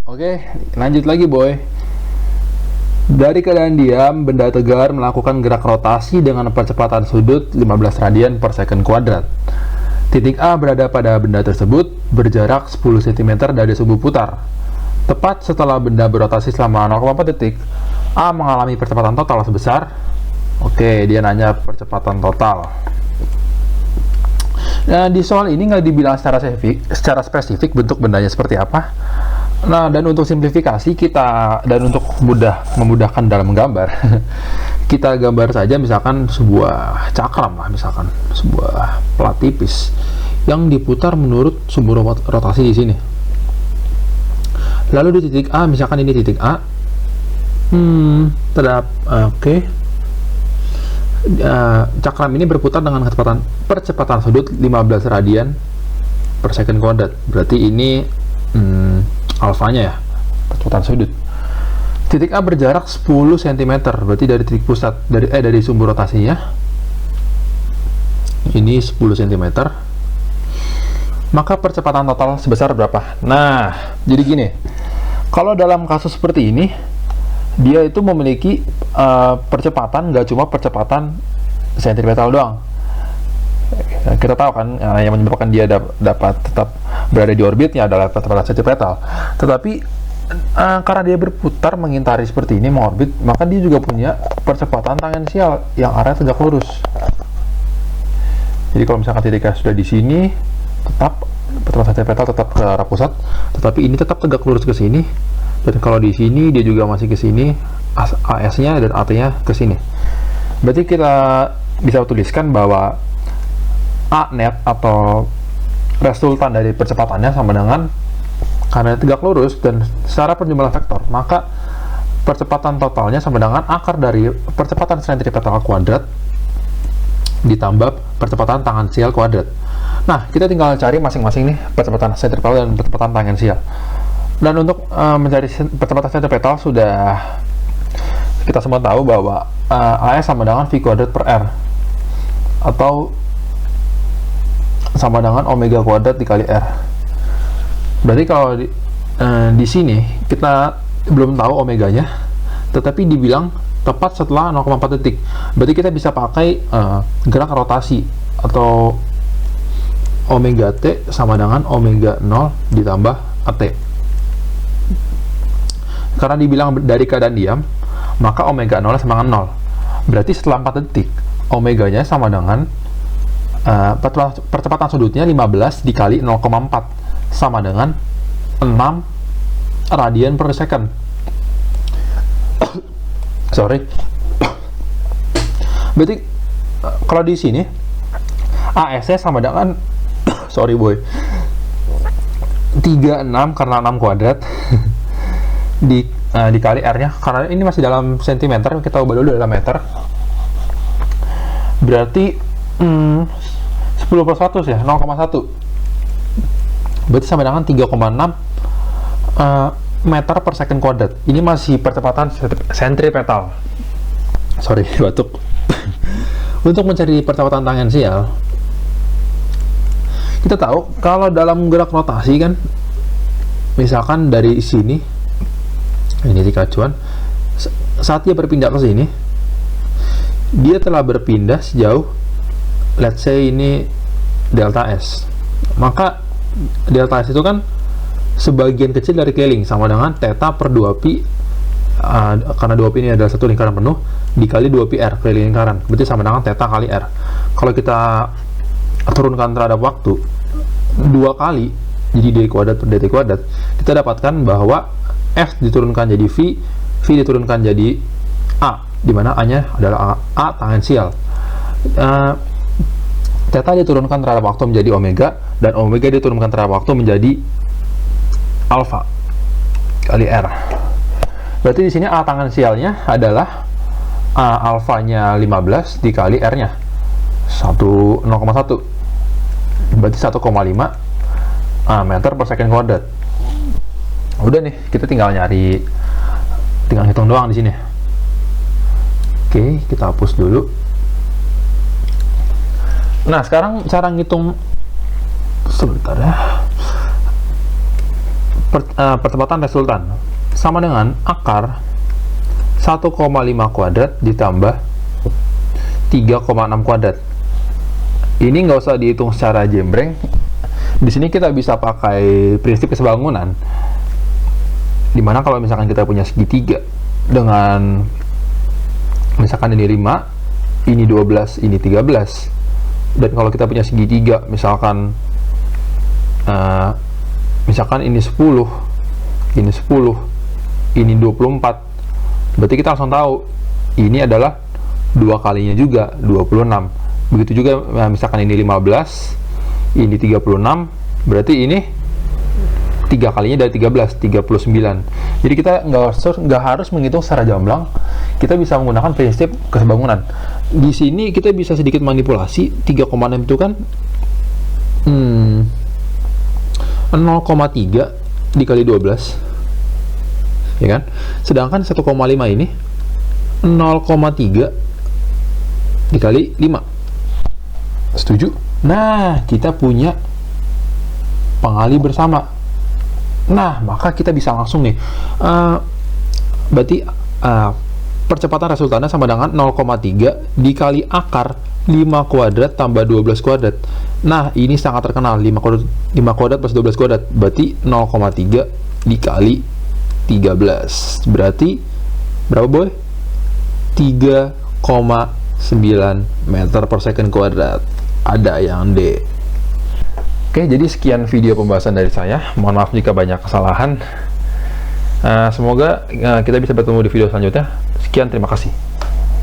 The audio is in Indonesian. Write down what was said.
Oke, lanjut lagi boy. Dari keadaan diam, benda tegar melakukan gerak rotasi dengan percepatan sudut 15 radian per second kuadrat. Titik A berada pada benda tersebut, berjarak 10 cm dari sumbu putar. Tepat setelah benda berotasi selama 0,4 detik, A mengalami percepatan total sebesar. Oke, dia nanya percepatan total. Nah, di soal ini nggak dibilang secara spesifik bentuk bendanya seperti apa. Nah, dan untuk simplifikasi kita, dan untuk memudahkan dalam menggambar, kita gambar saja misalkan sebuah cakram lah, misalkan sebuah plat tipis yang diputar menurut sumbu rotasi di sini. Lalu di titik A, misalkan ini titik A, cakram ini berputar dengan percepatan sudut 15 radian per second kuadrat. Berarti ini alfanya ya, percepatan sudut. Titik A berjarak 10 cm, berarti dari titik pusat dari sumbu rotasinya ini 10 cm. Maka percepatan total sebesar berapa? Nah, jadi gini. Kalau dalam kasus seperti ini, dia itu memiliki percepatan, nggak cuma percepatan sentripetal doang. Kita tahu kan yang menyebabkan dia dapat tetap berada di orbitnya adalah percepatan sentripetal. Tetapi karena dia berputar mengintari seperti ini mengorbit, maka dia juga punya percepatan tangensial yang arahnya tegak lurus. Jadi kalau misalkan titik sudah di sini, tetap percepatan sentripetal tetap ke arah pusat, tetapi ini tetap tegak lurus ke sini. Dan kalau di sini dia juga masih ke sini, AS-nya dan AT-nya ke sini. Berarti kita bisa tuliskan bahwa A net atau resultan dari percepatannya sama dengan, karena tegak lurus dan secara penjumlahan vektor, maka percepatan totalnya sama dengan akar dari percepatan sentripetal kuadrat ditambah percepatan tangensial kuadrat. Nah, kita tinggal cari masing-masing nih percepatan sentripetal dan percepatan tangensial. Dan untuk mencari percepatan sentripetal sudah kita semua tahu bahwa AS sama dengan V kuadrat per R, atau sama dengan omega kuadrat dikali R. Berarti kalau di sini kita belum tahu omeganya, tetapi dibilang tepat setelah 0,4 detik. Berarti kita bisa pakai gerak rotasi atau omega T sama dengan omega 0 ditambah AT. Karena dibilang dari keadaan diam, maka omega 0 sama dengan 0. Berarti setelah 4 detik, omeganya sama dengan percepatan sudutnya 15 dikali 0,4 sama dengan 6 radian per second. Sorry. Berarti kalau di sini AS-nya sama dengan sorry boy, 36 karena 6 kuadrat dikali R-nya, karena ini masih dalam sentimeter, kita ubah dulu dalam meter. Berarti 10 per 100 ya, 0,1. Berarti sama dengan 3,6 meter per second kuadrat. Ini masih percepatan sentripetal. Sorry, batuk. Untuk mencari percepatan tangensial, kita tahu kalau dalam gerak rotasi kan, misalkan dari sini, ini titik acuan, saat dia berpindah ke sini, dia telah berpindah sejauh, let's say ini delta S. Maka delta S itu kan sebagian kecil dari keliling, sama dengan theta per 2pi, karena 2pi ini adalah satu lingkaran penuh, dikali 2pi R keliling lingkaran, berarti sama dengan theta kali R. Kalau kita turunkan terhadap waktu 2 kali, jadi d kuadrat per dt kuadrat, kita dapatkan bahwa F diturunkan jadi V, V diturunkan jadi A, dimana A-nya adalah A tangensial. Theta diturunkan terhadap waktu menjadi omega, dan omega diturunkan terhadap waktu menjadi alpha kali R. Berarti di sini A tangensialnya adalah A alfanya 15 dikali R-nya 0,1. Berarti 1,5 meter per second kuadrat. Udah nih, kita tinggal hitung doang di sini. Oke, kita hapus dulu. Nah, sekarang cara ngitung sebentar ya. percepatan resultan sama dengan akar 1,5 kuadrat ditambah 3,6 kuadrat. Ini nggak usah dihitung secara jembreng. Di sini kita bisa pakai prinsip kesebangunan. Dimana kalau misalkan kita punya segitiga dengan misalkan ini 5, ini 12, ini 13. Dan kalau kita punya segitiga misalkan misalkan ini 10, ini 10, ini 24. Berarti kita langsung tahu ini adalah 2 kalinya juga, 26. Begitu juga misalkan ini 15, ini 36, berarti ini 3 kalinya dari 13, 39. Jadi kita nggak harus menghitung secara jamblang, kita bisa menggunakan prinsip kesebangunan. Di sini kita bisa sedikit manipulasi. 3,6 itu kan 0,3 dikali 12, ya kan? Sedangkan 1,5 ini 0,3 dikali 5. Setuju? Nah, kita punya pengali bersama. Nah, maka kita bisa langsung nih, berarti percepatan resultannya sama dengan 0,3 dikali akar 5 kuadrat tambah 12 kuadrat. Nah, ini sangat terkenal, 5 kuadrat plus 12 kuadrat, berarti 0,3 dikali 13. Berarti berapa, boy? 3,9 meter per second kuadrat. Ada yang D. Oke, jadi sekian video pembahasan dari saya. Mohon maaf jika banyak kesalahan. Semoga kita bisa bertemu di video selanjutnya. Sekian, terima kasih.